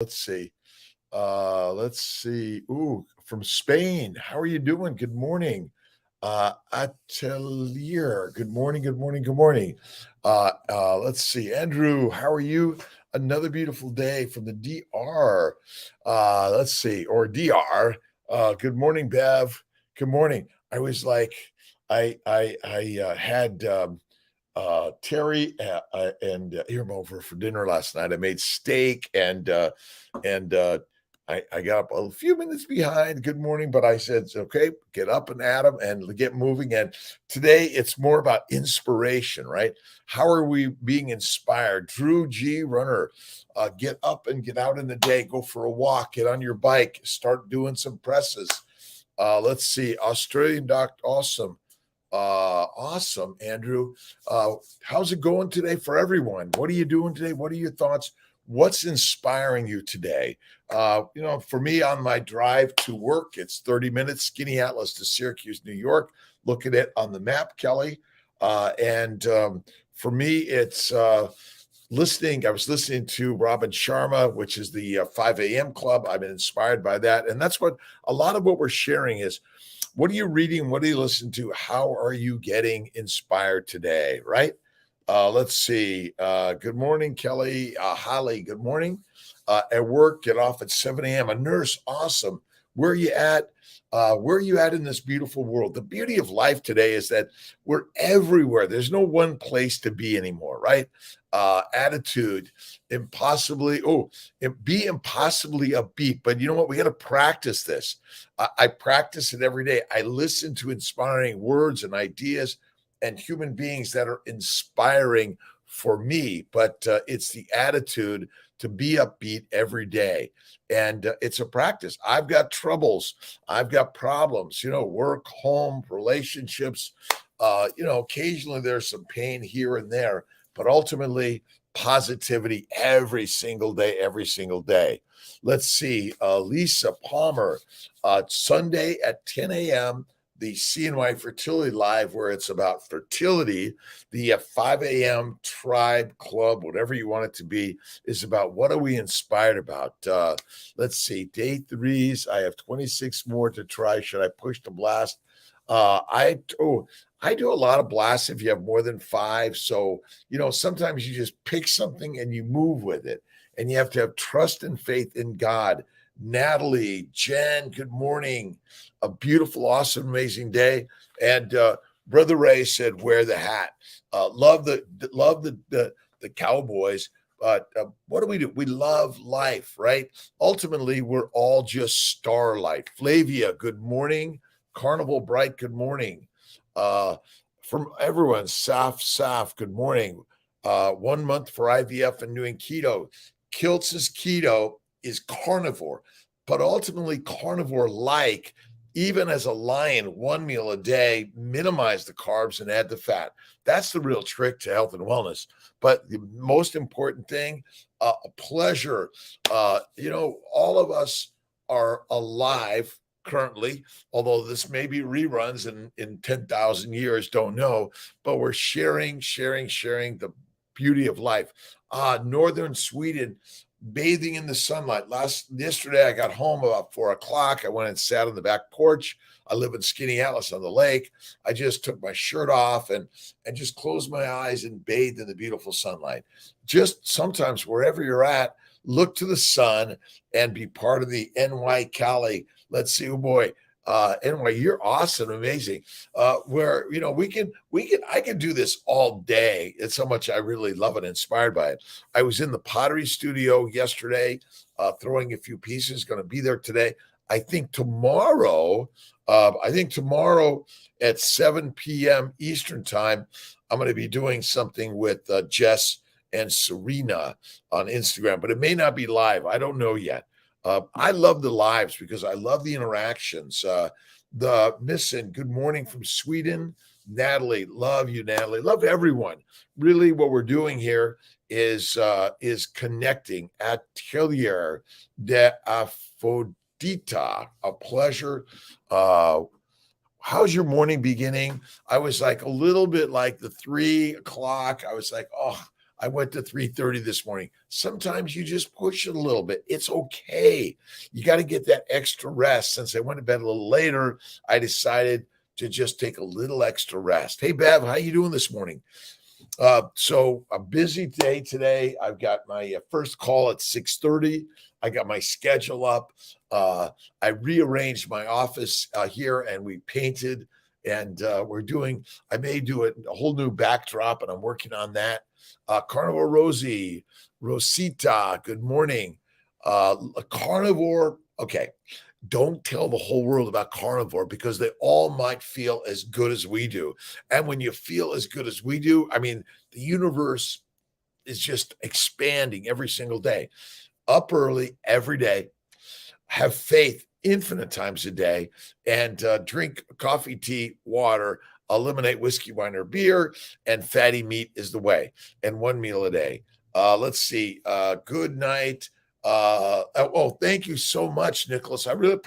Let's see. Let's see. Ooh, from Spain. How are you doing? Good morning. Atelier. Good morning. Good morning. Good morning. Let's see. Andrew, how are you? Another beautiful day from the DR. Let's see. Or DR. Good morning, Bev. Good morning. I was like, I had Terry and Irma over for dinner last night. I made steak and I got up a few minutes behind. Good morning, but I said, okay, get up and at 'em and get moving. And today it's more about inspiration, right? How are we being inspired? Drew G. Runner, get up and get out in the day, go for a walk, get on your bike, start doing some presses. Let's see, Australian Doc, awesome. Awesome, Andrew. How's it going today for everyone? What are you doing today? What are your thoughts? What's inspiring you today? For me on my drive to work, it's 30 minutes, Skinny Atlas to Syracuse, New York. Look at it on the map, Kelly. And for me, it's listening. I was listening to Robin Sharma, which is the 5 a.m. club. I've been inspired by that. And that's what a lot of what we're sharing is. What are you reading? What are you listening to? How are you getting inspired today? Right? Let's see. Good morning, Kelly. Holly, good morning. At work, get off at 7 a.m. A nurse, awesome. Where are you at? Where are you at in this beautiful world? The beauty of life today is that we're everywhere. There's no one place to be anymore, right? Attitude, be impossibly upbeat. But you know what? We got to practice this. I practice it every day. I listen to inspiring words and ideas and human beings that are inspiring for me. But it's the attitude to be upbeat every day. And it's a practice. I've got troubles. I've got problems, work, home, relationships. Occasionally there's some pain here and there, but ultimately positivity every single day, every single day. Let's see. Lisa Palmer, Sunday at 10 a.m., the CNY Fertility Live, where it's about fertility. The 5 a.m. Tribe Club, whatever you want it to be, is about what are we inspired about. Let's see, day threes. I have 26 more to try. Should I push the blast? I do a lot of blasts if you have more than 5. So, sometimes you just pick something and you move with it. And you have to have trust and faith in God. Natalie, Jen, good morning. A beautiful, awesome, amazing day. And Brother Ray said, "Wear the hat." Love the Cowboys, but what do? We love life, right? Ultimately, we're all just starlight. Flavia, good morning. Carnival Bright, good morning. From everyone, Saf, good morning. 1 month for IVF and doing keto. Kiltz's keto is carnivore, but ultimately carnivore-like. Even as a lion, 1 meal a day, minimize the carbs and add the fat. That's the real trick to health and wellness. But the most important thing, a pleasure. All of us are alive currently, although this may be reruns in 10,000 years, don't know, but we're sharing the beauty of life. Northern Sweden, bathing in the sunlight. Yesterday, I got home about 4 o'clock. I went and sat on the back porch. I live in Skinny Atlas on the lake. I just took my shirt off and just closed my eyes and bathed in the beautiful sunlight. Just sometimes wherever you're at, look to the sun and be part of the NY Cali. Let's see, oh boy. NY, you're awesome, amazing. Where I can do this all day. It's how much I really love it, inspired by it. I was in the pottery studio yesterday, throwing a few pieces. Going to be there today. I think tomorrow at 7 p.m. Eastern time, I'm going to be doing something with Jess and Serena on Instagram, but it may not be live. I don't know yet. I love the lives because I love the interactions. The Missin, good morning from Sweden. Natalie, love you, Natalie. Love everyone. Really, what we're doing here is connecting. Atelier de Afrodita, a pleasure. How's your morning beginning? I was like a little bit like the 3 o'clock. I was like, oh, I went to 3:30 this morning. Sometimes you just push it a little bit. It's okay. You got to get that extra rest. Since I went to bed a little later, I decided to just take a little extra rest. Hey, Bev, how you doing this morning? So a busy day today. I've got my first call at 6:30. I got my schedule up. I rearranged my office here, and we painted, and I may do a whole new backdrop, and I'm working on that. Carnivore Rosita, good morning. A carnivore, okay. Don't tell the whole world about carnivore because they all might feel as good as we do. And when you feel as good as we do, I mean, the universe is just expanding every single day. Up early every day, have faith infinite times a day, and drink coffee, tea, water, eliminate whiskey, wine, or beer, and fatty meat is the way, and one meal a day. Let's see. Good night. Thank you so much, Nicholas. I really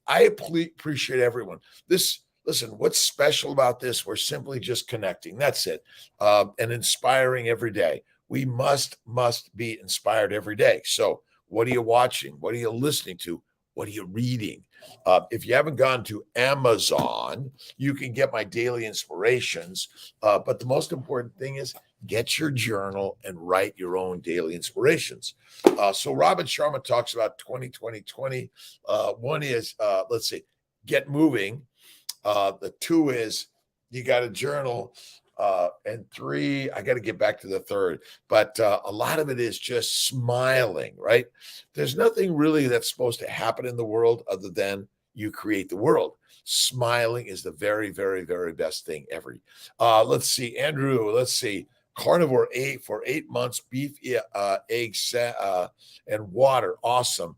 I appreciate everyone. Listen, what's special about this? We're simply just connecting. That's it. And inspiring every day. We must be inspired every day. So what are you watching? What are you listening to? What are you reading? If you haven't gone to Amazon, you can get my daily inspirations. But the most important thing is get your journal and write your own daily inspirations. So Robin Sharma talks about 2020. One is, let's see, get moving. The two is you got a journal. And three, I got to get back to the third, but a lot of it is just smiling, right? There's nothing really that's supposed to happen in the world other than you create the world. Smiling is the very, very, very best thing ever. Let's see, Andrew, let's see. Carnivore ate for 8 months, beef, eggs, and water. Awesome.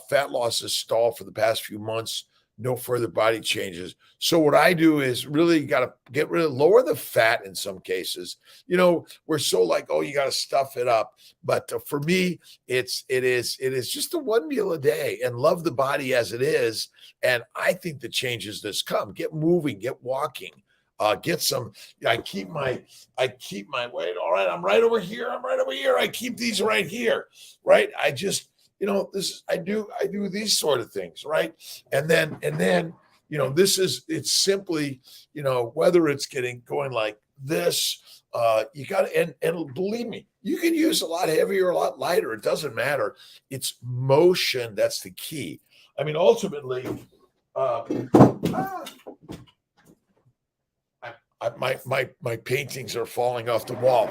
Fat loss has stalled for the past few months. No further body changes. So what I do is really got to lower the fat in some cases. You know, we're so like, oh, you got to stuff it up. But for me, it is just a one meal a day and love the body as it is. And I think the changes that's come. Get moving, get walking. Get some. I keep my weight. All right, I'm right over here. I keep these right here. Right. I just, I do these sort of things, right? And then, it's simply, whether it's going like this, you got to, and believe me, you can use a lot heavier, a lot lighter. It doesn't matter. It's motion. That's the key. I mean, ultimately, my paintings are falling off the wall.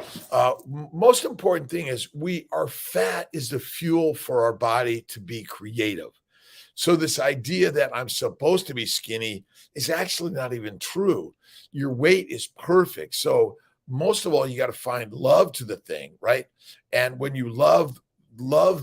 Most important thing is our fat is the fuel for our body to be creative. So this idea that I'm supposed to be skinny is actually not even true. Your weight is perfect. So most of all, you got to find love to the thing, right? And when you love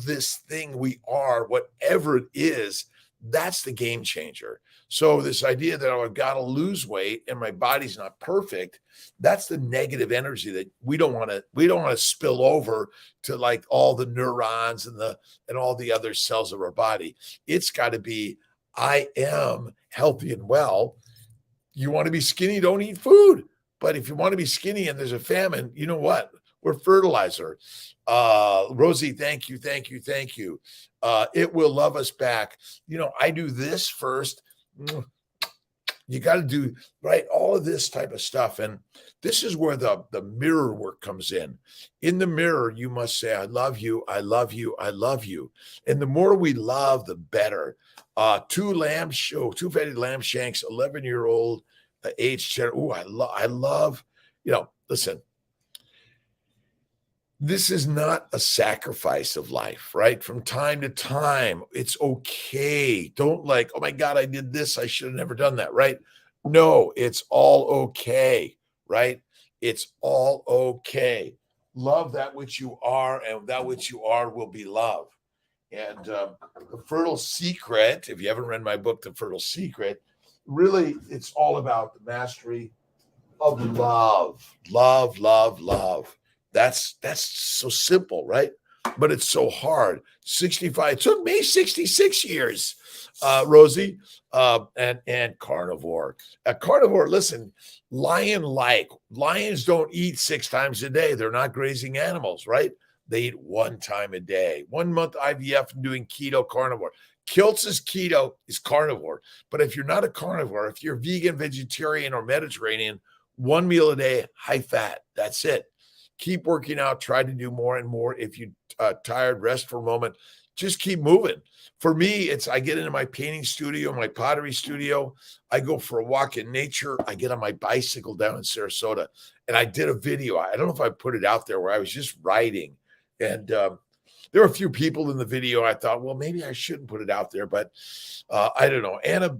this thing we are, whatever it is, that's the game changer. So this idea that I've got to lose weight and my body's not perfect, that's the negative energy that we don't want to spill over to like all the neurons and all the other cells of our body. It's got to be, I am healthy and well. You want to be skinny, don't eat food. But if you want to be skinny and there's a famine, you know what? We're fertilizer. Rosie, thank you. It will love us back. I do this first. You got to do right all of this type of stuff, and this is where the mirror work comes in. In the mirror, you must say, I love you, I love you, I love you. And the more we love, the better. Two fatty lamb shanks, 11-year-old aged cheddar. Oh, I love, listen, this is not a sacrifice of life, right? From time to time, it's okay. Don't like, oh my God, I did this. I should have never done that, right? No, it's all okay, right? It's all okay. Love that which you are, and that which you are will be love. And The Fertile Secret, if you haven't read my book, The Fertile Secret, really, it's all about the mastery of love. Love. That's so simple, right? but it's so hard. 65. It took me 66 years, Rosie, and carnivore. A carnivore, listen, lions don't eat 6 times a day. They're not grazing animals, right? They eat 1 time a day. 1 month IVF and doing keto carnivore. Kiltz's keto is carnivore. But if you're not a carnivore, if you're vegan, vegetarian, or Mediterranean, 1 meal a day, high fat. That's it. Keep working out. Try to do more and more. If you're tired, rest for a moment. Just keep moving. For me, I get into my painting studio, my pottery studio. I go for a walk in nature. I get on my bicycle down in Sarasota, and I did a video. I don't know if I put it out there where I was just riding, and there were a few people in the video. I thought, well, maybe I shouldn't put it out there, but I don't know. Anna,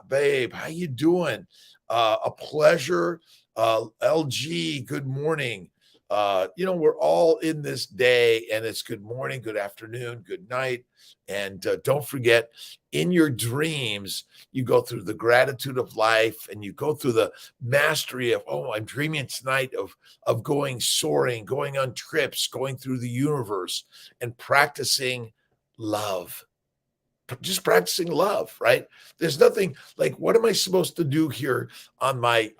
babe, how you doing? A pleasure. LG, good morning. We're all in this day, and it's good morning, good afternoon, good night. And don't forget, in your dreams, you go through the gratitude of life, and you go through the mastery of, oh, I'm dreaming tonight of going soaring, going on trips, going through the universe, and practicing love. Just practicing love, right? There's nothing like, what am I supposed to do here on my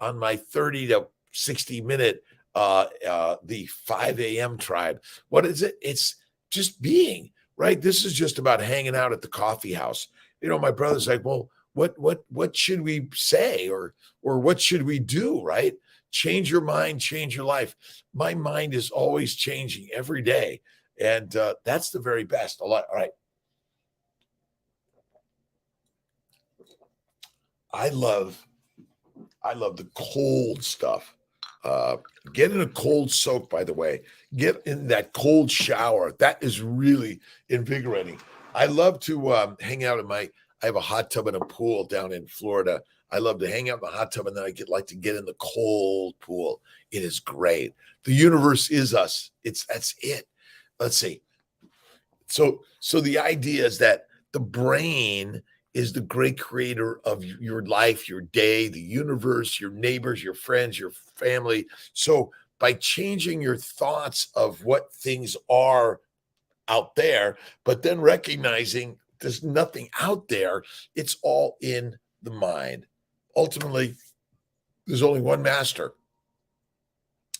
30 to 60 minute the 5 a.m. tribe? What is it? It's just being, right? This is just about hanging out at the coffee house. My brother's like, well, what should we say, or what should we do, right? Change your mind, change your life. My mind is always changing every day, and that's the very best. All right. I love the cold stuff. Get in a cold soak, by the way. Get in that cold shower. That is really invigorating. I love to hang out I have a hot tub and a pool down in Florida. I love to hang out in the hot tub, and then I like to get in the cold pool. It is great. The universe is us. That's it. Let's see. So the idea is that the brain is the great creator of your life, your day, the universe, your neighbors, your friends, your family. So by changing your thoughts of what things are out there, but then recognizing there's nothing out there, it's all in the mind. Ultimately, there's only one master.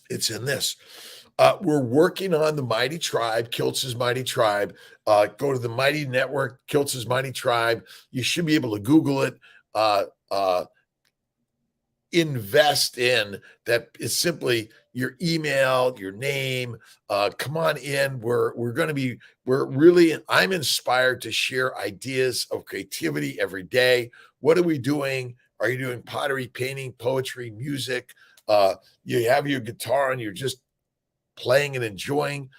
It's in this. We're working on the Mighty Tribe, Kiltz's Mighty Tribe. Go to the Mighty Network, Kiltz's Mighty Tribe. You should be able to Google it. Invest in that is simply your email, your name. Come on in. I'm inspired to share ideas of creativity every day. What are we doing? Are you doing pottery, painting, poetry, music? You have your guitar and you're just playing and enjoying.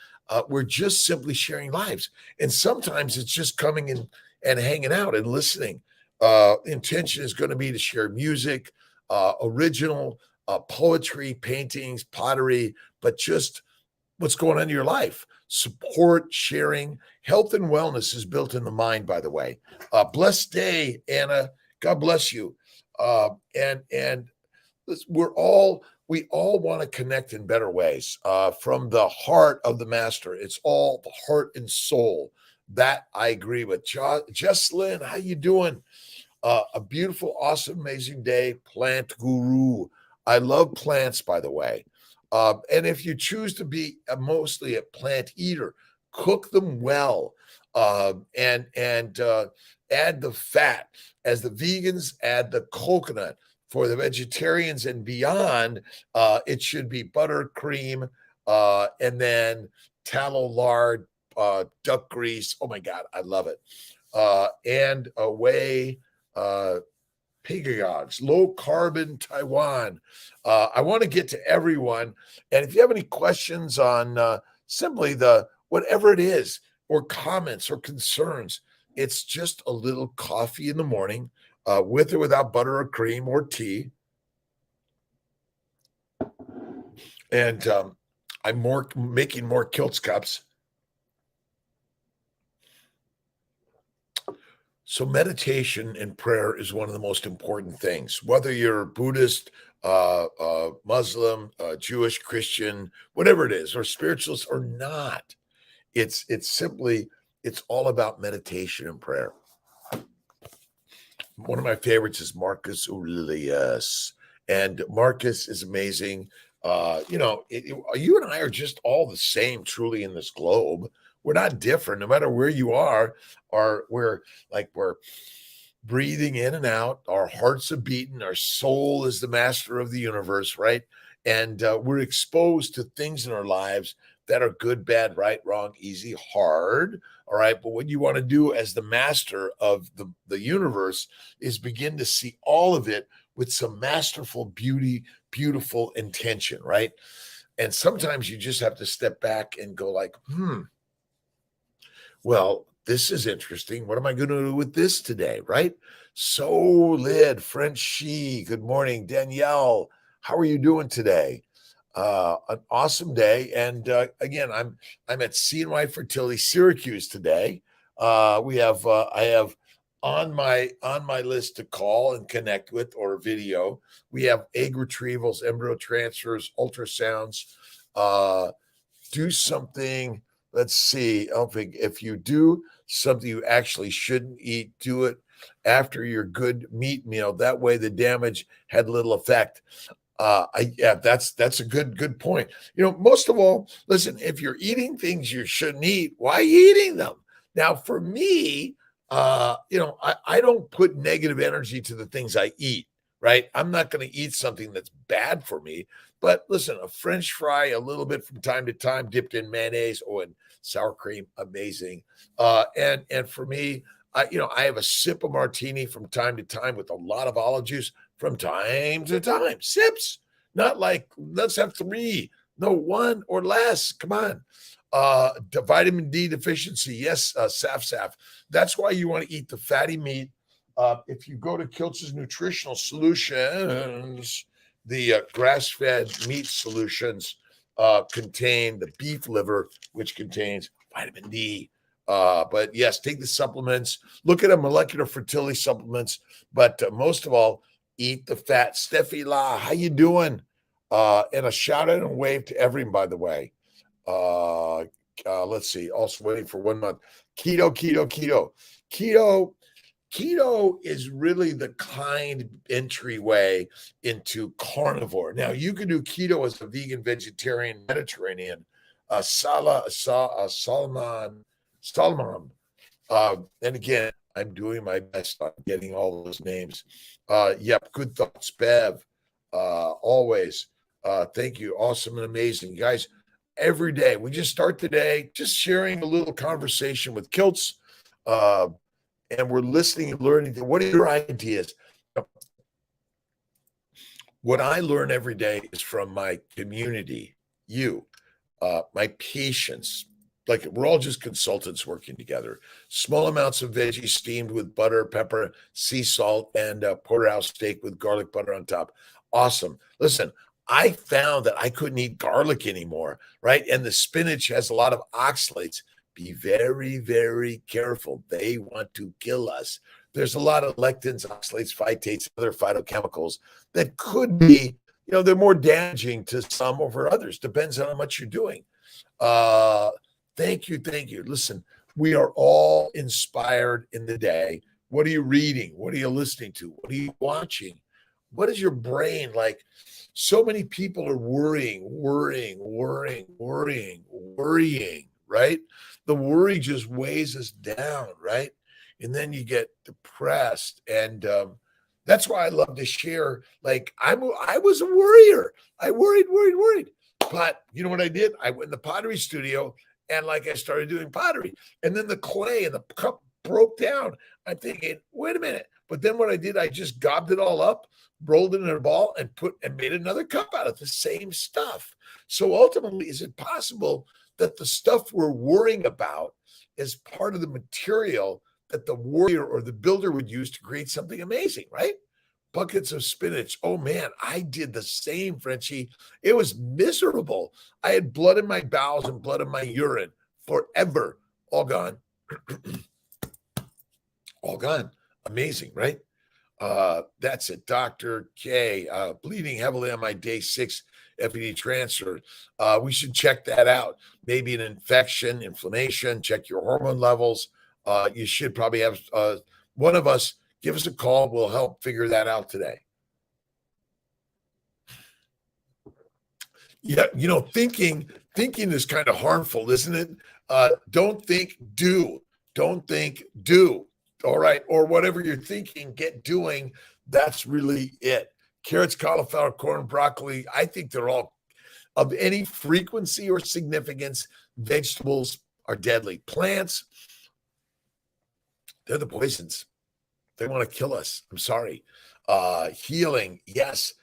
We're just simply sharing lives. And sometimes it's just coming in and hanging out and listening. Intention is going to be to share music, original poetry, paintings, pottery, but just what's going on in your life. Support, sharing, health and wellness is built in the mind, by the way. Blessed day, Anna. God bless you. And we all want to connect in better ways from the heart of the master. It's all the heart and soul. That I agree with. Jesslyn, how you doing? A beautiful, awesome, amazing day. Plant guru. I love plants, by the way. And if you choose to be mostly a plant eater, cook them well and add the fat. As the vegans, add the coconut. For the vegetarians and beyond, it should be butter, cream, and then tallow, lard, duck grease. Oh my God, I love it. And away, Pegagogs, low carbon Taiwan. I want to get to everyone. And if you have any questions on simply whatever it is, or comments or concerns, it's just a little coffee in the morning. With or without butter or cream or tea. And I'm making more Kiltz cups. So meditation and prayer is one of the most important things, whether you're Buddhist, Muslim, Jewish, Christian, whatever it is, or spiritualist or not. It's all about meditation and prayer. One of my favorites is Marcus Aurelius, and Marcus is amazing. You and I are just all the same, truly, in this globe. We're not different, no matter where you are. We're breathing in and out. Our hearts are beating. Our soul is the master of the universe, right? And we're exposed to things in our lives that are good, bad, right, wrong, easy, hard. All right. But what you want to do as the master of the universe is begin to see all of it with some masterful beauty, beautiful intention, right? And sometimes you just have to step back and go like, well, this is interesting. What am I going to do with this today, right? Solid Frenchie. Good morning, Danielle. How are you doing today? An awesome day. And again, I'm at CNY Fertility Syracuse today. I have on my list to call and connect with or video. We have egg retrievals, embryo transfers, ultrasounds. Do something. Let's see. If you do something you actually shouldn't eat, do it after your good meat meal. That way, the damage had little effect. That's a good point. Most of all, listen, if you're eating things you shouldn't eat, why are you eating them? Now, for me, I don't put negative energy to the things I eat, right? I'm not going to eat something that's bad for me. But listen, a French fry, a little bit from time to time, dipped in mayonnaise or in sour cream, amazing. And for me, I have a sip of martini from time to time with a lot of olive juice from time to time. Sips, not like let's have 3, no, 1 or less. Come on. The vitamin D deficiency, yes, Saf. That's why you want to eat the fatty meat. If you go to Kiltz's Nutritional Solutions, the grass-fed meat solutions contain the beef liver, which contains vitamin D. But yes, take the supplements. Look at the molecular fertility supplements. But most of all, eat the fat. Steffi La, how you doing? And a shout out and wave to everyone, by the way. Let's see. Also waiting for 1 month. Keto. Keto is really the kind entryway into carnivore. Now, you can do keto as a vegan, vegetarian, Mediterranean. Salman. And again, I'm doing my best on getting all those names. Yep, good thoughts, Bev. Always. Thank you. Awesome and amazing. You guys, every day, we just start the day just sharing a little conversation with Kiltz. And we're listening and learning. What are your ideas? What I learn every day is from my community, my patients. Like we're all just consultants working together. Small amounts of veggies steamed with butter, pepper, sea salt, and porterhouse steak with garlic butter on top. Awesome. Listen, I found that I couldn't eat garlic anymore, right? And the spinach has a lot of oxalates. Be very, very careful. They want to kill us. There's a lot of lectins, oxalates, phytates, other phytochemicals that could be, they're more damaging to some over others. Depends on how much you're doing. Thank you. Listen, we are all inspired in the day. What are you reading? What are you listening to? What are you watching? What is your brain like? So many people are worrying, right? The worry just weighs us down, right? And then you get depressed. And that's why I love to share. Like I was a worrier. I worried. But you know what I did? I went in the pottery studio and I started doing pottery. And then the clay and the cup broke down. I'm thinking, wait a minute. But then what I did, I just gobbed it all up, rolled it in a ball, and made another cup out of the same stuff. So ultimately, is it possible that the stuff we're worrying about is part of the material that the warrior or the builder would use to create something amazing, right? Buckets of spinach. Oh man, I did the same, Frenchie. It was miserable. I had blood in my bowels and blood in my urine forever. All gone. All gone. Amazing, right? That's it, Dr. K. Bleeding heavily on my day 6 FED transfer. We should check that out. Maybe an infection, inflammation, check your hormone levels. You should probably have one of us give us a call. We'll help figure that out today. Yeah, thinking is kind of harmful, isn't it? Don't think, do. Don't think, do. All right, or whatever you're thinking, get doing. That's really it. Carrots, cauliflower, corn, broccoli. I think they're all of any frequency or significance. Vegetables are deadly. Plants, they're the poisons. They want to kill us. I'm sorry. Healing, yes.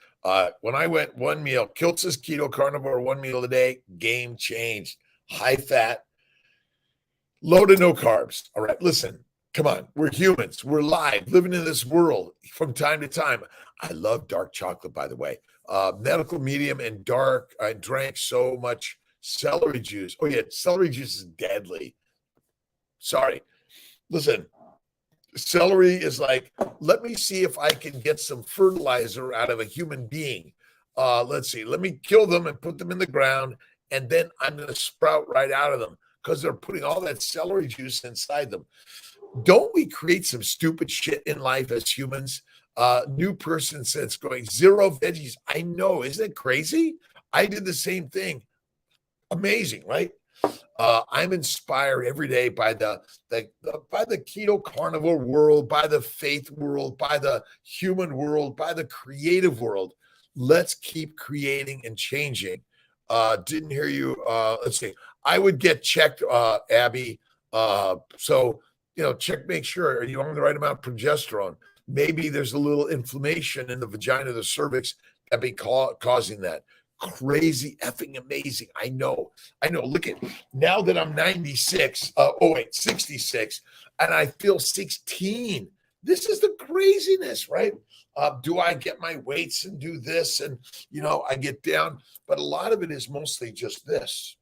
When I went one meal, Kiltz's keto carnivore, one meal a day, game changed. High fat, low to no carbs. All right, listen, come on. We're humans. We're live, living in this world from time to time. I love dark chocolate, by the way. Medical medium and dark. I drank so much celery juice. Oh, yeah, celery juice is deadly. Sorry. Listen, celery is like, let me see if I can get some fertilizer out of a human being. Let's see. Let me kill them and put them in the ground, and then I'm going to sprout right out of them because they're putting all that celery juice inside them. Don't we create some stupid shit in life as humans? New person says going 0 veggies. I know. Isn't it crazy? I did the same thing. Amazing, right? I'm inspired every day by the keto carnivore world, by the faith world, by the human world, by the creative world. Let's keep creating and changing. Didn't hear you. Let's see. I would get checked, Abby. So check, make sure. Are you on the right amount of progesterone? Maybe there's a little inflammation in the vagina, the cervix, that be causing that. Crazy effing amazing. I know. Look at now that I'm 96, 66, and I feel 16. This is the craziness, right? Do I get my weights and do this? And, I get down, but a lot of it is mostly just this,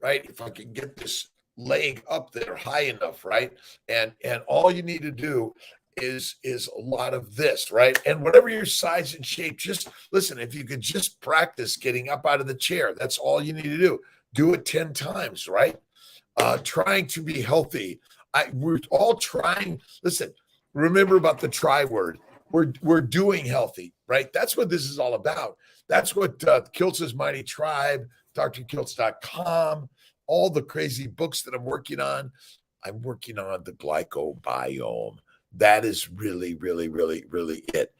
right? If I can get this leg up there high enough, right? And all you need to do is a lot of this, right? And whatever your size and shape, just listen, if you could just practice getting up out of the chair, that's all you need to do. Do it 10 times, right? Trying to be healthy. We're all trying. Listen, remember about the try word. We're doing healthy, right? That's what this is all about. That's what Kiltz's Mighty Tribe, drkiltz.com, all the crazy books that I'm working on. I'm working on the glycobiome. That is really, really, really, really it.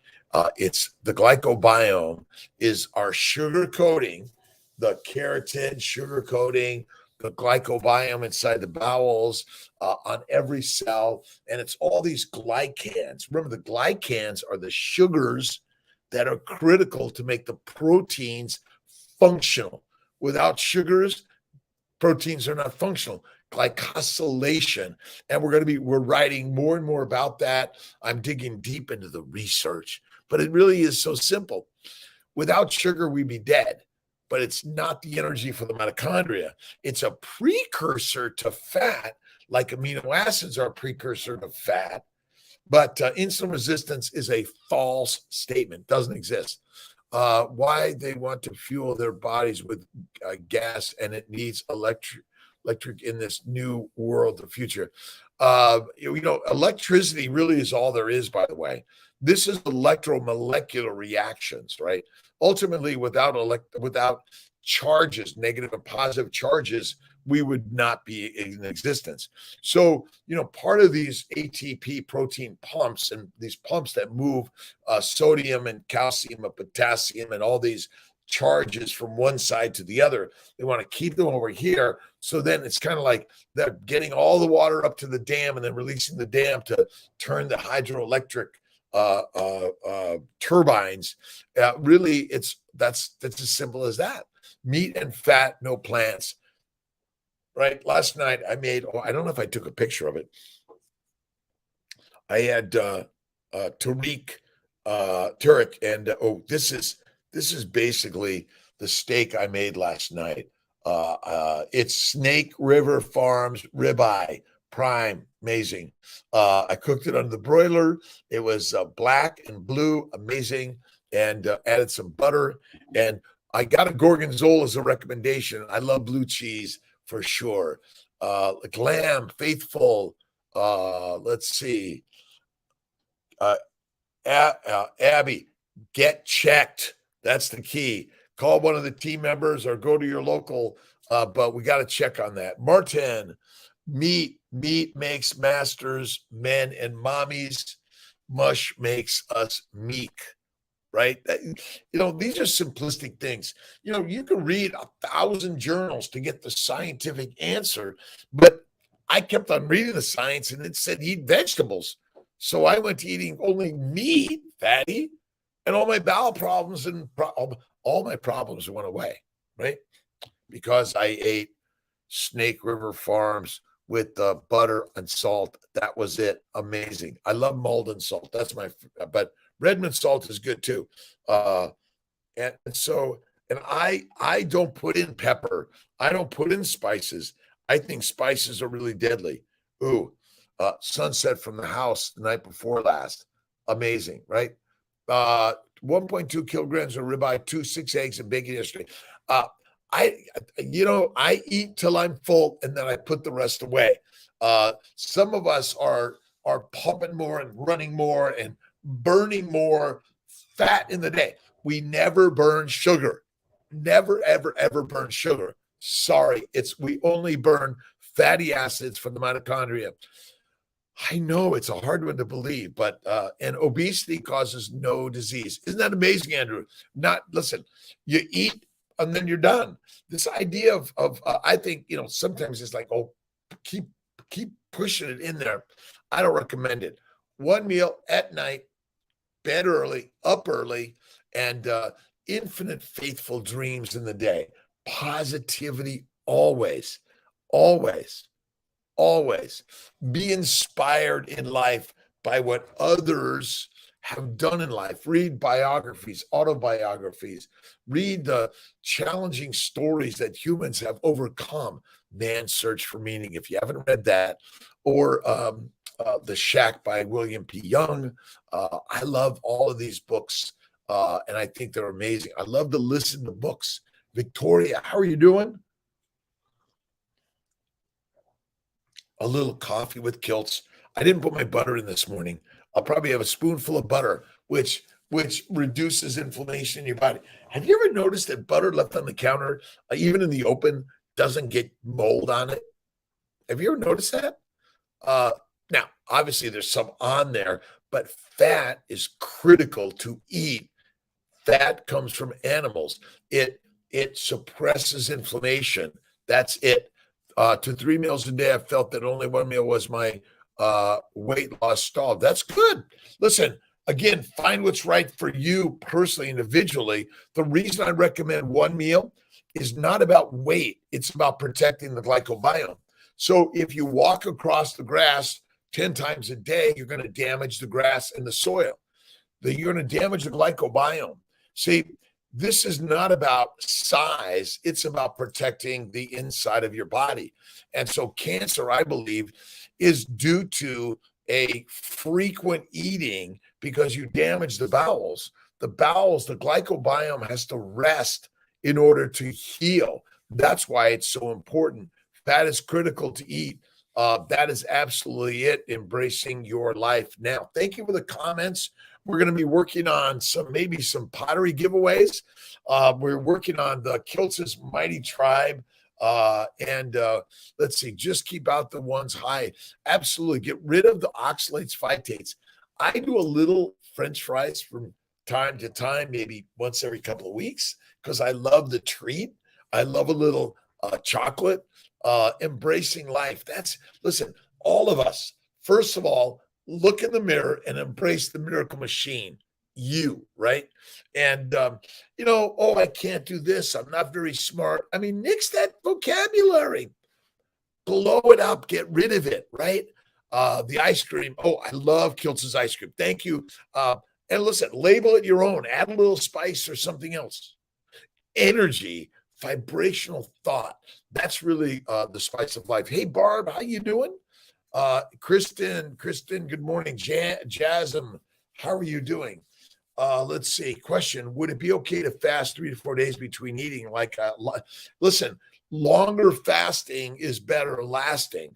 It's the glycobiome is our sugar coating, the keratin sugar coating, the glycobiome inside the bowels, on every cell. And it's all these glycans. Remember, the glycans are the sugars that are critical to make the proteins functional. Without sugars, proteins are not functional. Glycosylation. And we're writing more and more about that. I'm digging deep into the research, but it really is so simple. Without sugar, we'd be dead, but it's not the energy for the mitochondria. It's a precursor to fat, like amino acids are a precursor to fat. But insulin resistance is a false statement, doesn't exist. Why they want to fuel their bodies with gas, and it needs electric in this new world, the future. Electricity really is all there is, by the way. This is electromolecular reactions, right? Ultimately, without charges, negative and positive charges, we would not be in existence. So, part of these ATP protein pumps and these pumps that move sodium and calcium and potassium and all these charges from one side to the other, they want to keep them over here. So then it's kind of like they're getting all the water up to the dam and then releasing the dam to turn the hydroelectric turbines. Really, that's as simple as that. Meat and fat, no plants. Right. Last night I made, I don't know if I took a picture of it. I had Turek, and this is basically the steak I made last night. It's Snake River Farms ribeye, prime, amazing. I cooked it under the broiler. It was black and blue, amazing, and added some butter. And I got a gorgonzola as a recommendation. I love blue cheese for sure. Like lamb, faithful. Let's see. Uh, Abby, get checked. That's the key. Call one of the team members or go to your local, but we got to check on that. Martin, meat makes masters, men and mommies. Mush makes us meek, right? These are simplistic things. You can read 1,000 journals to get the scientific answer, but I kept on reading the science and it said eat vegetables. So I went to eating only meat, fatty, and all my bowel problems and all my problems went away, right? Because I ate Snake River Farms with butter and salt. That was it. Amazing. I love Malden salt. That's but Redmond salt is good too. And I don't put in pepper. I don't put in spices. I think spices are really deadly. Ooh, sunset from the house the night before last. Amazing, right? 1.2 kilograms of ribeye, 6 eggs and bacon yesterday. I eat till I'm full and then I put the rest away. Some of us are pumping more and running more and burning more fat in the day. We never burn sugar. Never, ever, ever burn sugar. Sorry. We only burn fatty acids from the mitochondria. I know it's a hard one to believe, but and obesity causes no disease. Isn't that amazing, Andrew? Listen, you eat and then you're done. This idea of I think, sometimes it's like, oh, keep pushing it in there. I don't recommend it. One meal at night, bed early, up early, and infinite faithful dreams in the day. Positivity always, always. Always be inspired in life by what others have done in life. Read biographies, autobiographies, read the challenging stories that humans have overcome. Man's Search for Meaning, if you haven't read that, or The Shack by William P. Young. I love all of these books, and I think they're amazing. I love to listen to books. Victoria, how are you doing? A little coffee with Kiltz. I didn't put my butter in this morning. I'll probably have a spoonful of butter, which reduces inflammation in your body. Have you ever noticed that butter left on the counter, even in the open, doesn't get mold on it? Have you ever noticed that? Now, obviously, there's some on there, but fat is critical to eat. Fat comes from animals. It suppresses inflammation. That's it. To 3 meals a day, I felt that only one meal was my weight loss stalled. That's good. Listen, again, find what's right for you personally, individually. The reason I recommend one meal is not about weight. It's about protecting the glycobiome. So if you walk across the grass 10 times a day, you're going to damage the grass and the soil. You're going to damage the glycobiome. See, this is not about size. It's about protecting the inside of your body. And so cancer, I believe, is due to a frequent eating because you damage the bowels. The glycobiome has to rest in order to heal. That's why it's so important. Fat is critical to eat. That is absolutely it. Embracing your life now. Thank you for the comments. We're going to be working on maybe some pottery giveaways. We're working on the Kiltz's Mighty Tribe. And let's see, just keep out the ones high. Absolutely. Get rid of the oxalates, phytates. I do a little French fries from time to time, maybe once every couple of weeks, because I love the treat. I love a little chocolate. Embracing life. Listen, all of us, first of all, look in the mirror and embrace the miracle machine, right? And, I can't do this. I'm not very smart. I mean, nix that vocabulary, blow it up, get rid of it, right? The ice cream. Oh, I love Kiltz's ice cream. Thank you. And listen, label it your own, add a little spice or something else. Energy, vibrational thought. That's really the spice of life. Hey, Barb, how you doing? Kristen, good morning. Jasm, how are you doing? Let's see. Question: would it be okay to fast 3 to 4 days between eating? Listen, longer fasting is better lasting.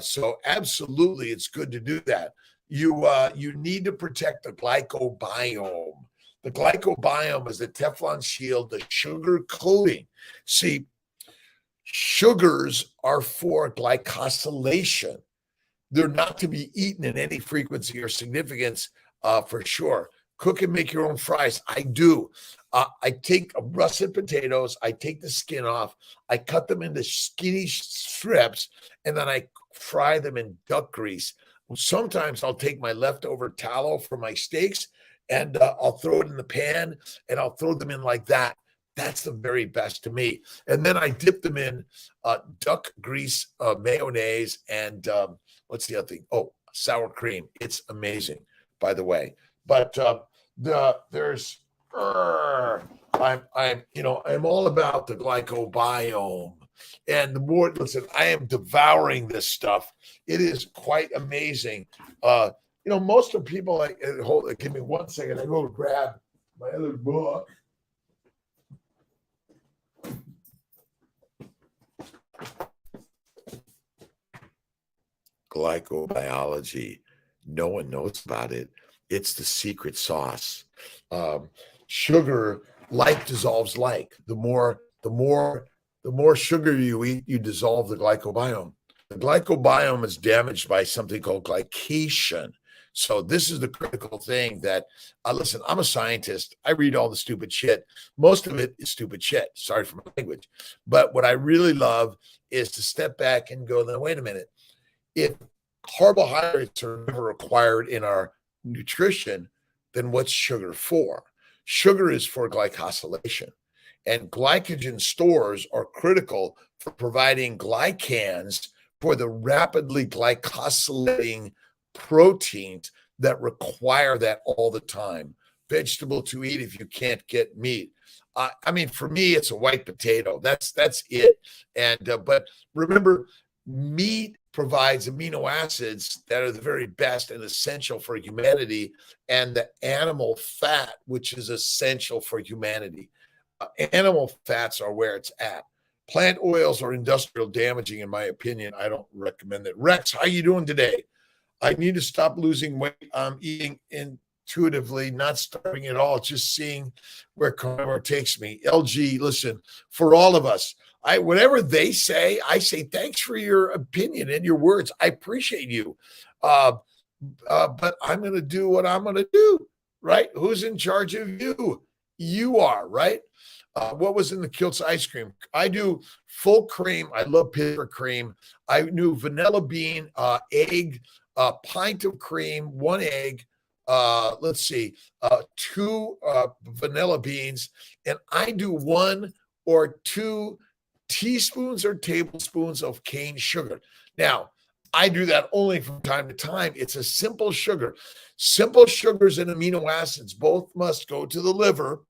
So absolutely, it's good to do that. You need to protect the glycobiome. The glycobiome is the Teflon shield, the sugar coating. See, sugars are for glycosylation. They're not to be eaten in any frequency or significance, for sure. Cook and make your own fries. I do. I take russet potatoes. I take the skin off. I cut them into skinny strips, and then I fry them in duck grease. Sometimes I'll take my leftover tallow from my steaks, and I'll throw it in the pan, and I'll throw them in like that. That's the very best to me. And then I dip them in duck grease, mayonnaise, and what's the other thing? Oh, sour cream. It's amazing, by the way. But I'm all about the glycobiome. And the more, listen, I am devouring this stuff. It is quite amazing. Most of the people, give me 1 second. I go grab my other book. Glycobiology. No one knows about it. It's the secret sauce. Sugar, like dissolves like. The more sugar you eat, you dissolve the glycobiome. The glycobiome is damaged by something called glycation. So this is the critical thing that, listen, I'm a scientist. I read all the stupid shit. Most of it is stupid shit. Sorry for my language. But what I really love is to step back and go, then wait a minute. If carbohydrates are never required in our nutrition, then what's sugar for? Sugar is for glycosylation. And glycogen stores are critical for providing glycans for the rapidly glycosylating proteins that require that all the time. Vegetable to eat if you can't get meat. For me, it's a white potato. That's it. And but remember, meat provides amino acids that are the very best and essential for humanity, and the animal fat, which is essential for humanity. Animal fats are where it's at. Plant oils are industrial damaging, in my opinion. I don't recommend it. Rex, how you doing today? I need to stop losing weight. I'm eating intuitively, not starving at all, just seeing where carnivore takes me. LG, listen, for all of us, whatever they say, I say thanks for your opinion and your words. I appreciate you. But I'm going to do what I'm going to do, right? Who's in charge of you? You are, right? What was in the Kiltz ice cream? I do full cream. I love Pittsburgh cream. I do vanilla bean, egg, a pint of cream, 1 egg, let's see, 2 vanilla beans, and I do 1 or 2 teaspoons or tablespoons of cane sugar. Now, I do that only from time to time. It's a simple sugar. Simple sugars and amino acids both must go to the liver,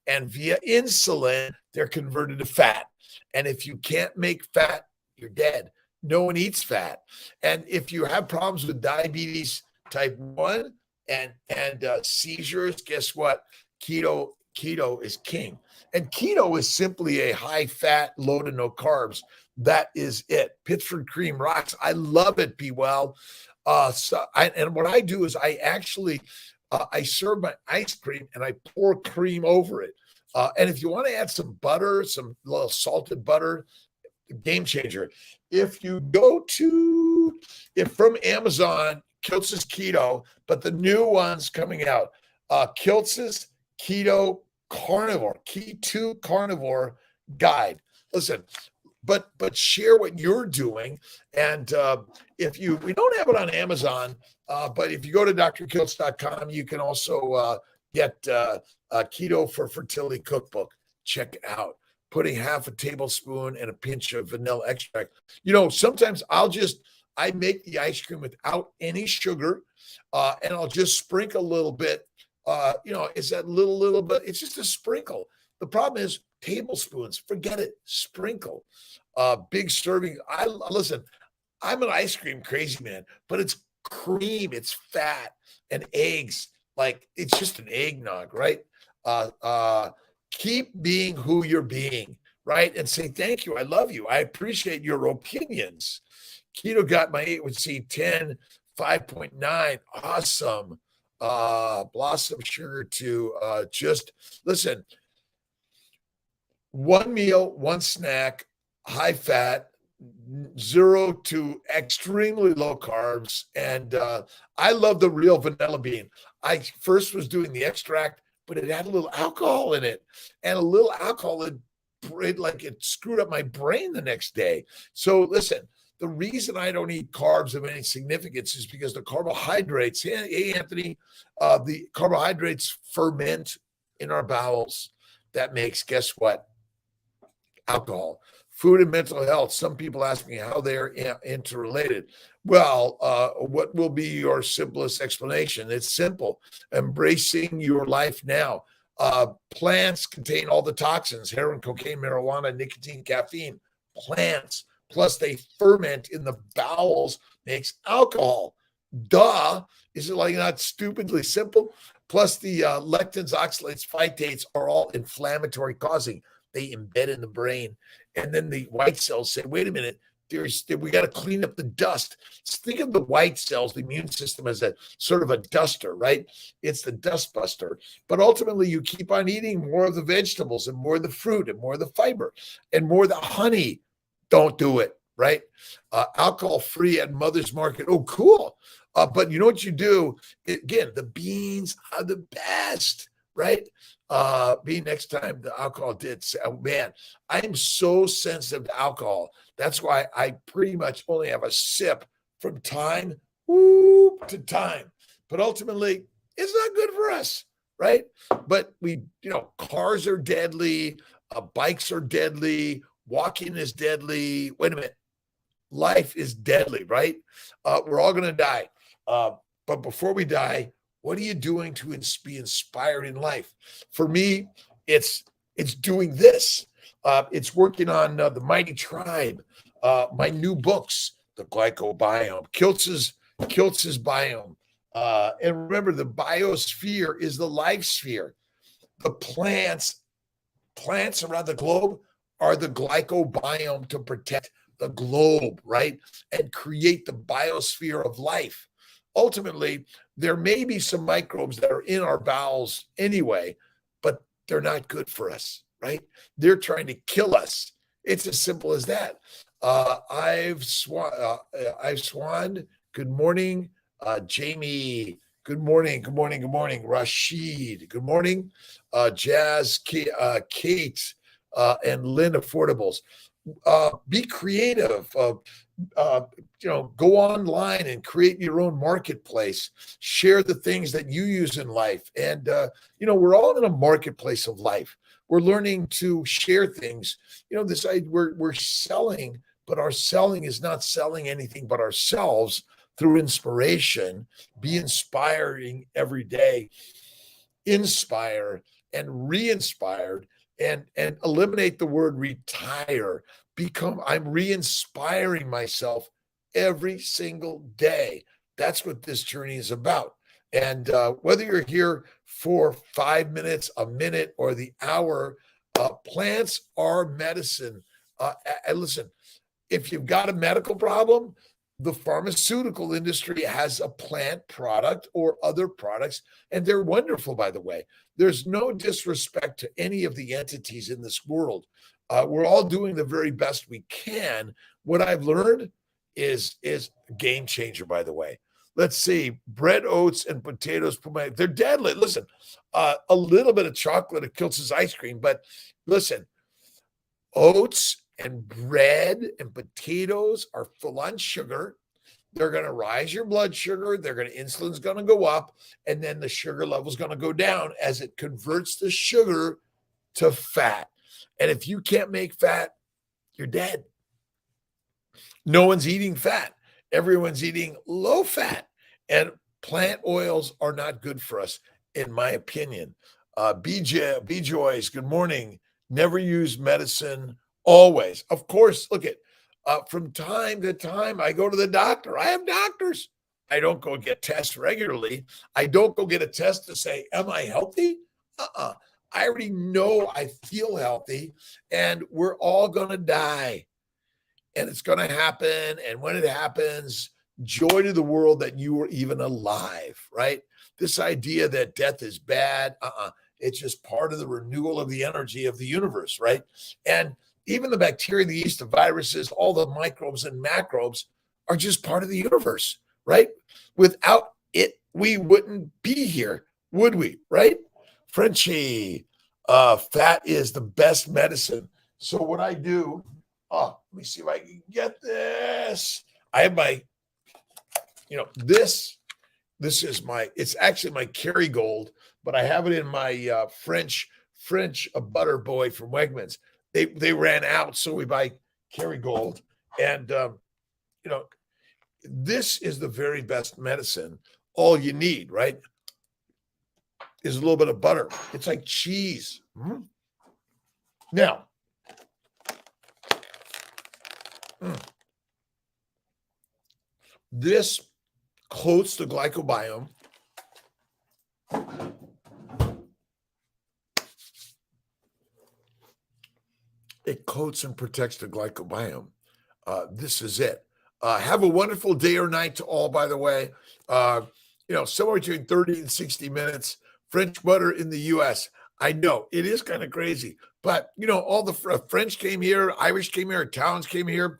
and via insulin, they're converted to fat. And if you can't make fat, you're dead. No one eats fat. And if you have problems with diabetes type 1 and seizures, guess what? Keto is king. And keto is simply a high fat, low to no carbs. That is it. Pittsburgh cream rocks. I love it, Be Well. And what I do is I actually I serve my ice cream and I pour cream over it. And if you want to add some butter, some little salted butter, game changer. If you go from Amazon, Kiltz's Keto, but the new one's coming out, Kiltz's Keto Carnivore, Keto Carnivore Guide. Listen, but share what you're doing. And we don't have it on Amazon, but if you go to drkiltz.com, you can also get Keto for Fertility Cookbook. Check it out. Putting half a tablespoon and a pinch of vanilla extract. Sometimes I make the ice cream without any sugar, and I'll just sprinkle a little bit. It's that little bit. It's just a sprinkle. The problem is tablespoons. Forget it. Sprinkle. Big serving. Listen, I'm an ice cream crazy man, but it's cream, it's fat and eggs. Like it's just an eggnog, right? Uh, uh, keep being who you're being, right? And say, thank you. I love you. I appreciate your opinions. Keto got my 8C10, 5.9. Awesome. Blossom sugar to just listen, one meal, one snack, high fat, 0 to extremely low carbs. And I love the real vanilla bean. I first was doing the extract, but it had a little alcohol in it, and a little alcohol, it screwed up my brain the next day. So listen, the reason I don't eat carbs of any significance is because the carbohydrates, hey Anthony, the carbohydrates ferment in our bowels. That makes, guess what? Alcohol. Food and mental health. Some people ask me how they're interrelated. Well, what will be your simplest explanation? It's simple. Embracing your life now. Plants contain all the toxins: heroin, cocaine, marijuana, nicotine, caffeine. Plants, plus they ferment in the bowels, makes alcohol. Duh. Is it like not stupidly simple? Plus the lectins, oxalates, phytates are all inflammatory causing. They embed in the brain. And then the white cells say, wait a minute, we got to clean up the dust. Think of the white cells, the immune system, as a sort of a duster, right? It's the dust buster. But ultimately, you keep on eating more of the vegetables and more of the fruit and more of the fiber and more of the honey. Don't do it, right? Alcohol-free at Mother's Market. Oh, cool. But you know what you do? Again, the beans are the best, right? Me next time the alcohol did say, oh man, I am so sensitive to alcohol. That's why I pretty much only have a sip from time to time. But ultimately, it's not good for us, right? But cars are deadly, bikes are deadly, walking is deadly. Wait a minute, life is deadly, right? We're all going to die. But before we die, what are you doing to be inspired in life? For me, it's doing this. It's working on the Mighty Tribe, my new books, the Glycobiome, Kiltz's biome. And remember, the biosphere is the life sphere. The plants around the globe are the glycobiome to protect the globe, right? And create the biosphere of life. Ultimately, there may be some microbes that are in our bowels anyway, but they're not good for us, right? They're trying to kill us. It's as simple as that. I've Swan. Good morning, Jamie. Good morning. Rashid. Good morning, Jazz, Kate, and Lynn Affordables. Be creative. Go online and create your own marketplace. Share the things that you use in life. And, we're all in a marketplace of life. We're learning to share things. We're selling, but our selling is not selling anything but ourselves through inspiration. Be inspiring every day. Inspire and re-inspired, and eliminate the word retire. I'm re-inspiring myself every single day. That's what this journey is about. And whether you're here for 5 minutes, a minute, or the hour, plants are medicine. And listen, if you've got a medical problem, the pharmaceutical industry has a plant product or other products, and they're wonderful, by the way. There's no disrespect to any of the entities in this world. We're all doing the very best we can. What I've learned is a game changer, by the way. Let's see, bread, oats, and potatoes. They're deadly. Listen, a little bit of chocolate at Kiltz's ice cream, but listen, oats and bread and potatoes are full on sugar. They're going to rise your blood sugar. Insulin's going to go up, and then the sugar level's going to go down as it converts the sugar to fat. And if you can't make fat, you're dead. No one's eating fat. Everyone's eating low fat, and plant oils are not good for us, in my opinion. B-Joys, good morning. Never use medicine, always. Of course, look at From time to time, I go to the doctor. I have doctors. I don't go get tests regularly. I don't go get a test to say, am I healthy? Uh-uh. I already know I feel healthy, and we're all going to die, and it's going to happen. And when it happens, joy to the world that you were even alive, right? This idea that death is bad, it's just part of the renewal of the energy of the universe, right? And even the bacteria, the yeast, the viruses, all the microbes and macrobes are just part of the universe, right? Without it, we wouldn't be here, would we, right? Frenchie, fat is the best medicine. So what I do, let me see if I can get this. I have my, this is it's actually my Kerrygold, but I have it in my French butter boy from Wegmans. They ran out, so we buy Kerrygold. And, this is the very best medicine. All you need, right, is a little bit of butter. It's like cheese. Now, this coats the glycobiome. It coats and protects the glycobiome. This is it. Have a wonderful day or night to all, by the way. Somewhere between 30 and 60 minutes. French butter in the U.S. I know it is kind of crazy, but all the French came here, Irish came here, Italians came here,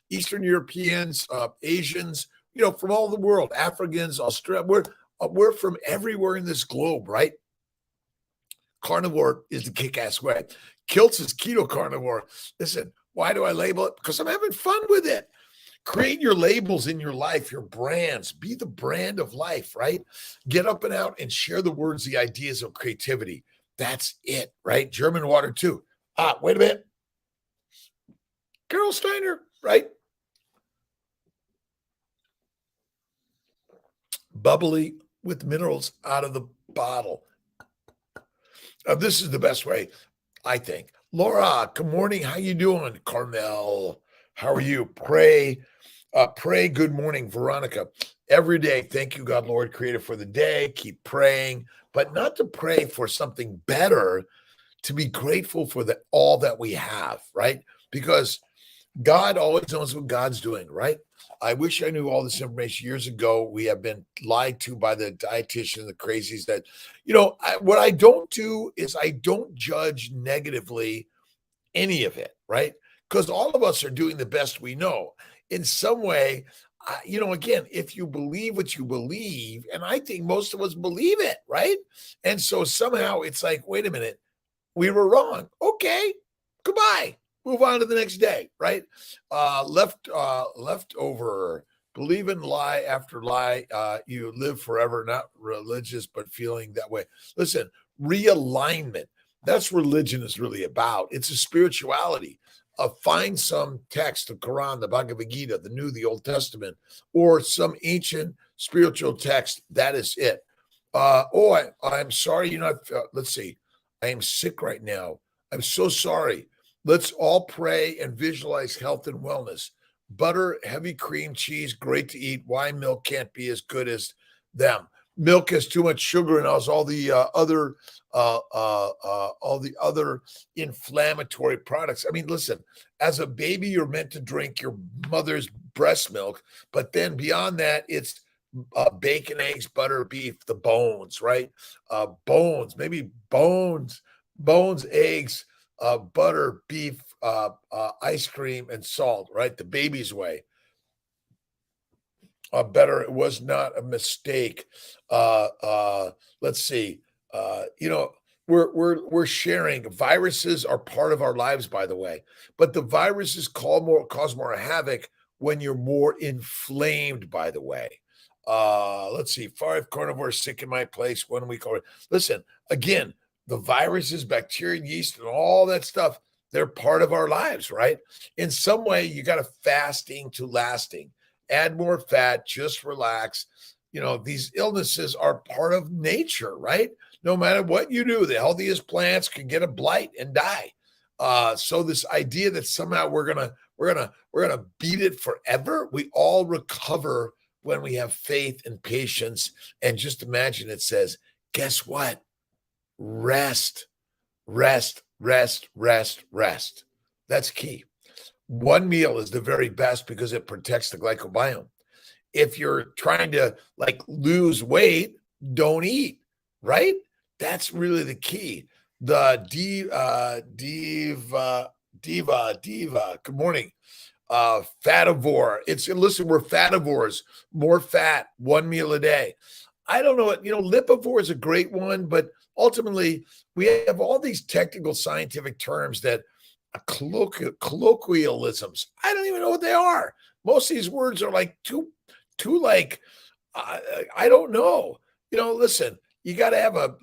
Eastern Europeans, Asians, from all the world, Africans, Australia. We're from everywhere in this globe, right? Carnivore is the kick-ass way. Kiltz is keto carnivore. Listen, why do I label it? Because I'm having fun with it. Create your labels in your life, your brands. Be the brand of life, right? Get up and out and share the words, the ideas of creativity. That's it, right? German water too. Wait a minute. Carol Steiner, right? Bubbly with minerals out of the bottle. This is the best way, I think. Laura, good morning. How you doing? Carmel, how are you? Pray, good morning. Veronica, every day, thank you, God, Lord, creator for the day. Keep praying, but not to pray for something better, to be grateful for all that we have, right? Because God always knows what God's doing, right? I wish I knew all this information years ago. We have been lied to by the dietitian, the crazies that, what I don't do is I don't judge negatively any of it, right? Because all of us are doing the best we know. In some way, again, if you believe what you believe, and I think most of us believe it, right? And so somehow it's like, wait a minute, we were wrong. Okay, goodbye. Move on to the next day, right? Leftover. Believe in lie after lie. You live forever, not religious, but feeling that way. Listen, realignment. That's religion is really about. It's a spirituality. Find some text, the Quran, the Bhagavad Gita, the New, the Old Testament, or some ancient spiritual text. That is it. I'm sorry. Let's see. I am sick right now. I'm so sorry. Let's all pray and visualize health and wellness. Butter, heavy cream, cheese, great to eat. Why milk can't be as good as them? Milk has too much sugar and all the other inflammatory products. I mean, listen, as a baby, you're meant to drink your mother's breast milk, but then beyond that, it's bacon, eggs, butter, beef, the bones, right? Maybe bones, eggs, butter, beef, ice cream, and salt, right? The baby's way. Better. It was not a mistake. Let's see. We're sharing. Viruses are part of our lives, by the way, but the viruses cause more havoc when you're more inflamed, by the way. Let's see. 5 carnivores sick in my place. 1 week already. Listen, again, the viruses, bacteria, yeast, and all that stuff, they're part of our lives, right? In some way, you got to fasting to lasting. Add more fat, just relax. These illnesses are part of nature, right? No matter what you do, the healthiest plants can get a blight and die. So this idea that somehow we're gonna beat it forever, we all recover when we have faith and patience. And just imagine it says, guess what? Rest, rest, rest, rest, rest. That's key. One meal is the very best because it protects the glycobiome. If you're trying to like lose weight, don't eat, right? That's really the key. The diva. Good morning. Fativore. Listen, we're fativores, more fat, one meal a day. I don't know what, lipivore is a great one, but ultimately we have all these technical scientific terms that colloquialisms. I don't even know what they are. Most of these words are like too like, I don't know. Listen, you got to have a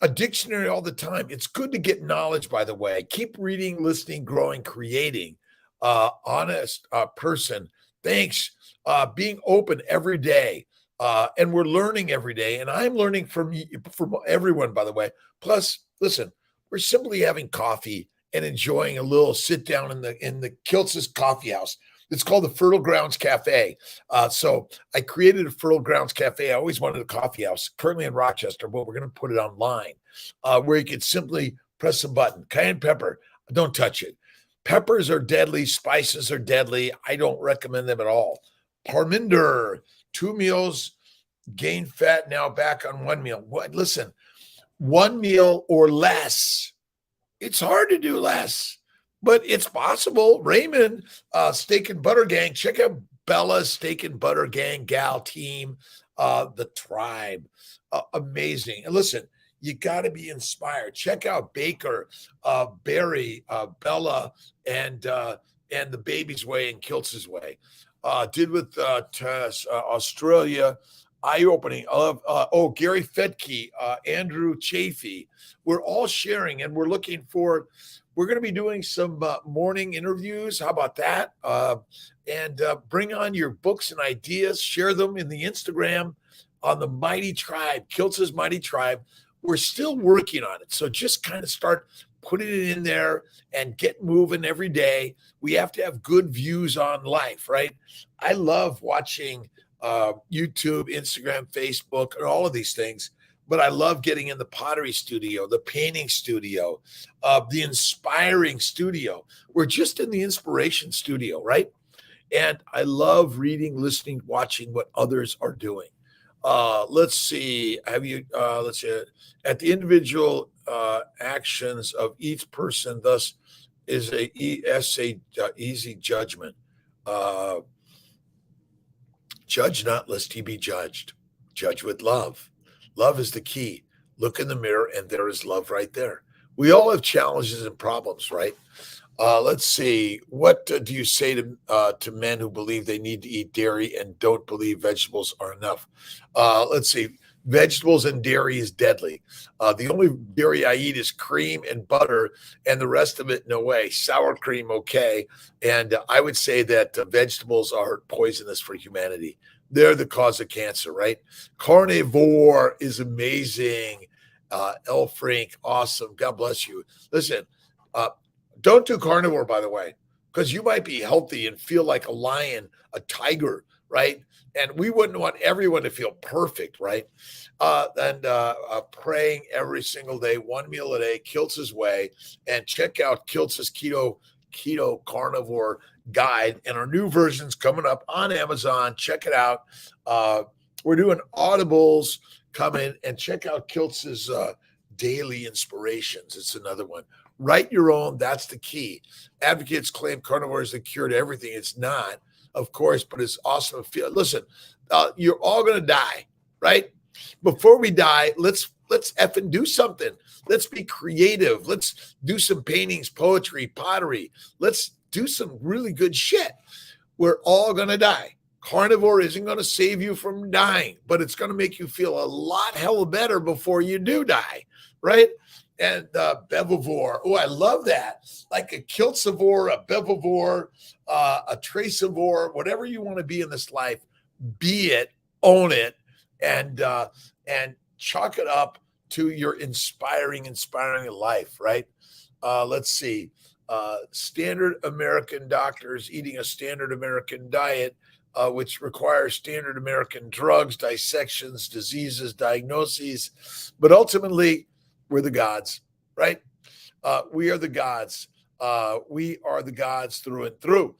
dictionary all the time. It's good to get knowledge, by the way. Keep reading, listening, growing, creating. Honest person. Thanks. Being open every day. And we're learning every day. And I'm learning from everyone, by the way. Plus, listen, we're simply having coffee and enjoying a little sit down in the Kiltz's coffee house. It's called the Fertile Grounds Cafe. So I created a Fertile Grounds Cafe. I always wanted a coffee house, currently in Rochester, but we're going to put it online where you could simply press a button. Cayenne pepper, don't touch it. Peppers are deadly. Spices are deadly. I don't recommend them at all. Parminder, 2 meals, gain fat, now back on 1 meal. Listen, 1 meal or less. It's hard to do less, but it's possible. Raymond, Steak and Butter Gang, check out Bella's Steak and Butter Gang gal team, the tribe. Amazing. And listen, you got to be inspired. Check out Baker, Barry, Bella, and the Baby's Way and Kiltz's Way. Did with Tess, Australia. Eye-opening. Gary Fedke, Andrew Chafee. We're all sharing, and we're going to be doing some morning interviews. How about that? And bring on your books and ideas. Share them in the Instagram on the Mighty Tribe, Kiltz's Mighty Tribe. We're still working on it. So just kind of start putting it in there and get moving every day. We have to have good views on life, right? I love watching YouTube, Instagram, Facebook, and all of these things. But I love getting in the pottery studio, the painting studio, the inspiring studio. We're just in the inspiration studio, right? And I love reading, listening, watching what others are doing. Let's see. Let's see. At the individual actions of each person, thus is easy judgment. Judge not, lest he be judged. Judge with love. Love is the key. Look in the mirror, and there is love right there. We all have challenges and problems, right? Let's see. What do you say to men who believe they need to eat dairy and don't believe vegetables are enough? Let's see. Vegetables and dairy is deadly. The only dairy I eat is cream and butter, and the rest of it, no way. Sour cream, okay. And I would say that vegetables are poisonous for humanity. They're the cause of cancer, right? Carnivore is amazing. El Frank, awesome. God bless you. Listen, don't do carnivore, by the way, because you might be healthy and feel like a lion, a tiger, right? And we wouldn't want everyone to feel perfect, right? Praying every single day, 1 meal a day, Kiltz's Way, and check out Kiltz's keto carnivore guide. And our new version's coming up on Amazon. Check it out. We're doing audibles. Come in and check out Kiltz's daily inspirations. It's another one. Write your own. That's the key. Advocates claim carnivore is the cure to everything. It's not, of course, but it's awesome to feel. Listen, you're all going to die, right? Before we die, let's effing do something. Let's be creative. Let's do some paintings, poetry, pottery. Let's do some really good shit. We're all going to die. Carnivore isn't going to save you from dying, but it's going to make you feel a lot hell better before you do die, right? And bevivore. Oh, I love that. Like a kiltzivore, a bevivore, a tracivore, whatever you want to be in this life, be it, own it, and chalk it up to your inspiring life, right? let's see, standard American doctors eating a standard American diet, which requires standard American drugs, dissections, diseases, diagnoses. But ultimately, we're the gods, right? We are the gods. We are the gods through and through.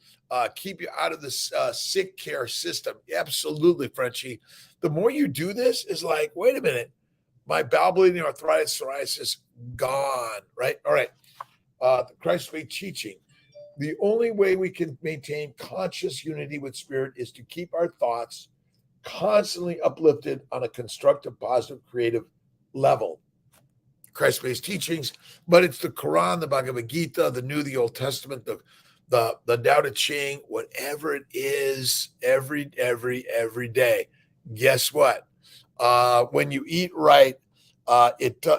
Keep you out of this sick care system. Absolutely, Frenchie. The more you do this, is like, wait a minute, my bowel bleeding, arthritis, psoriasis, gone, right? All right. The Christ way teaching. The only way we can maintain conscious unity with spirit is to keep our thoughts constantly uplifted on a constructive, positive, creative level. Christ-based teachings, but it's the Quran, the Bhagavad Gita, the New, the Old Testament, the Tao Te Ching, whatever it is, every day. Guess what? When you eat right,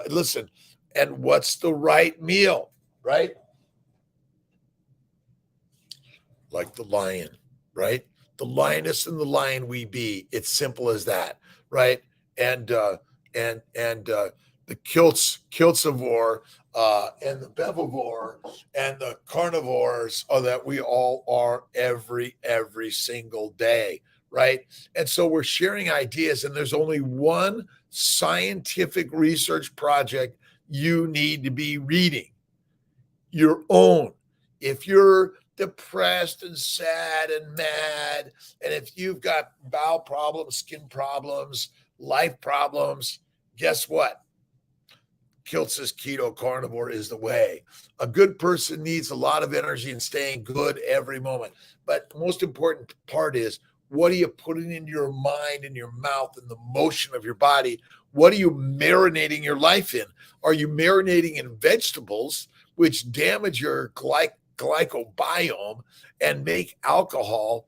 listen. And what's the right meal? Right? Like the lion, right? The lioness and the lion we be. It's simple as that, right? And the Kiltzivore and the Bevivore and the carnivores that we all are every single day, right? And so we're sharing ideas, and there's only one scientific research project you need to be reading, your own. If you're depressed and sad and mad, and if you've got bowel problems, skin problems, life problems, guess what? Kiltz's Keto Carnivore is the way. A good person needs a lot of energy and staying good every moment. But the most important part is, what are you putting into your mind and your mouth and the motion of your body? What are you marinating your life in? Are you marinating in vegetables, which damage your glycobiome and make alcohol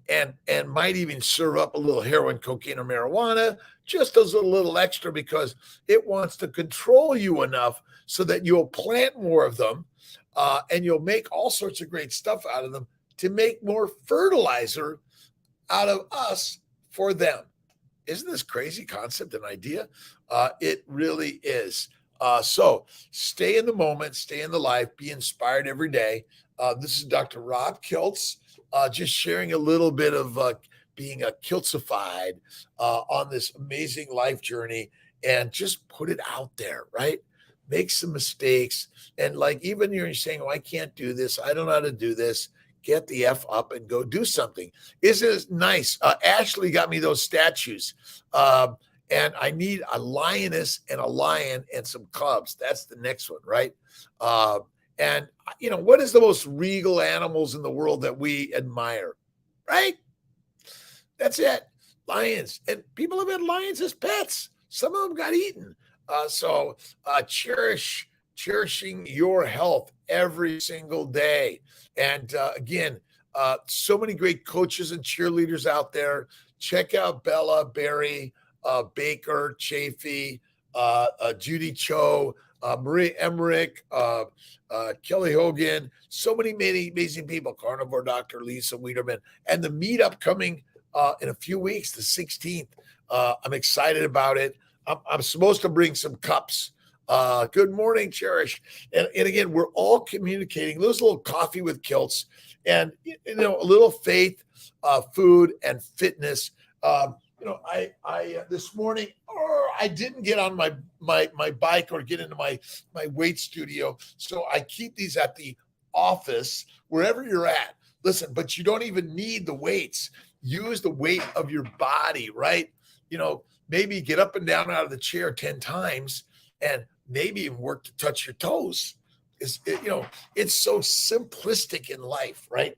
and might even serve up a little heroin, cocaine, or marijuana, just as a little extra because it wants to control you enough so that you'll plant more of them and you'll make all sorts of great stuff out of them to make more fertilizer out of us for them. Isn't this crazy concept and idea? It really is. So stay in the moment, stay in the life, be inspired every day. This is Dr. Rob Kiltz, just sharing a little bit of being a Kiltzified on this amazing life journey, and just put it out there, right? Make some mistakes. And like, even you're saying, oh, I can't do this, I don't know how to do this. Get the F up and go do something. Isn't it nice? Ashley got me those statues. And I need a lioness and a lion and some cubs. That's the next one, right? And, what is the most regal animals in the world that we admire, right? That's it. Lions. And people have had lions as pets. Some of them got eaten. So cherishing your health every single day. And again, so many great coaches and cheerleaders out there. Check out Bella, Barry, Baker, Chafee, Judy Cho, Marie Emmerich, Kelly Hogan, so many amazing people, Carnivore Dr. Lisa Wiederman, and the meetup coming in a few weeks, the 16th. I'm excited about it. I'm supposed to bring some cups. Good morning, Cherish. And again, we're all communicating. There's a little coffee with Kiltz, and a little faith, food, and fitness. I this morning, I didn't get on my bike or get into my weight studio. So I keep these at the office, wherever you're at. Listen, but you don't even need the weights. Use the weight of your body, right? Maybe get up and down out of the chair 10 times and maybe even work to touch your toes. It's so simplistic in life, right?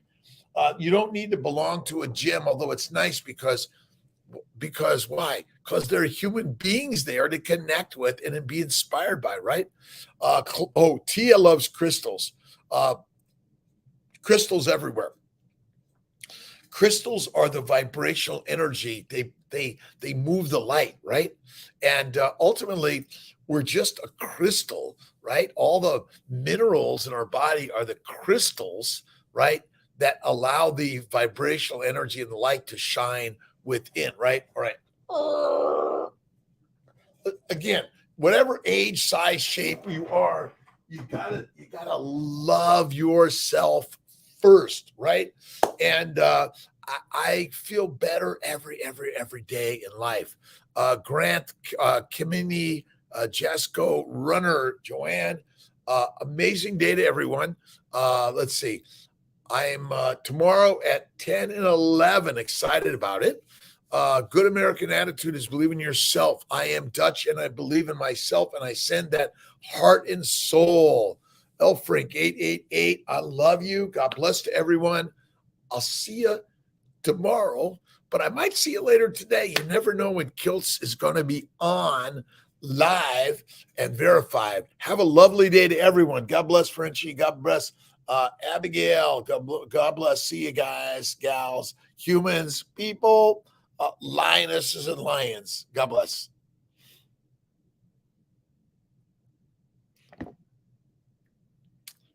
You don't need to belong to a gym, although it's nice because why? Because there are human beings there to connect with and be inspired by, right? Tia loves crystals. Crystals everywhere. Crystals are the vibrational energy. They move the light, right? And ultimately, we're just a crystal, right? All the minerals in our body are the crystals, right? That allow the vibrational energy and the light to shine within, right? All right. Again, whatever age, size, shape you are, you gotta love yourself first, right? And I feel better every day in life. Grant, Kimini, Jesco, Runner, Joanne, amazing day to everyone. Let's see. I'm tomorrow at 10 and 11. Excited about it. Good American attitude is believe in yourself. I am Dutch and I believe in myself, and I send that heart and soul. Elfrink 888. I love you. God bless to everyone. I'll see you tomorrow, but I might see you later today. You never know when Kiltz is going to be on live and verified. Have a lovely day to everyone. God bless Frenchie. God bless Abigail. God bless. See you guys, gals, humans, people, lionesses and lions. God bless.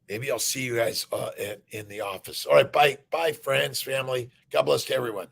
Maybe I'll see you guys in the office. All right. Bye, friends, family. God bless to everyone.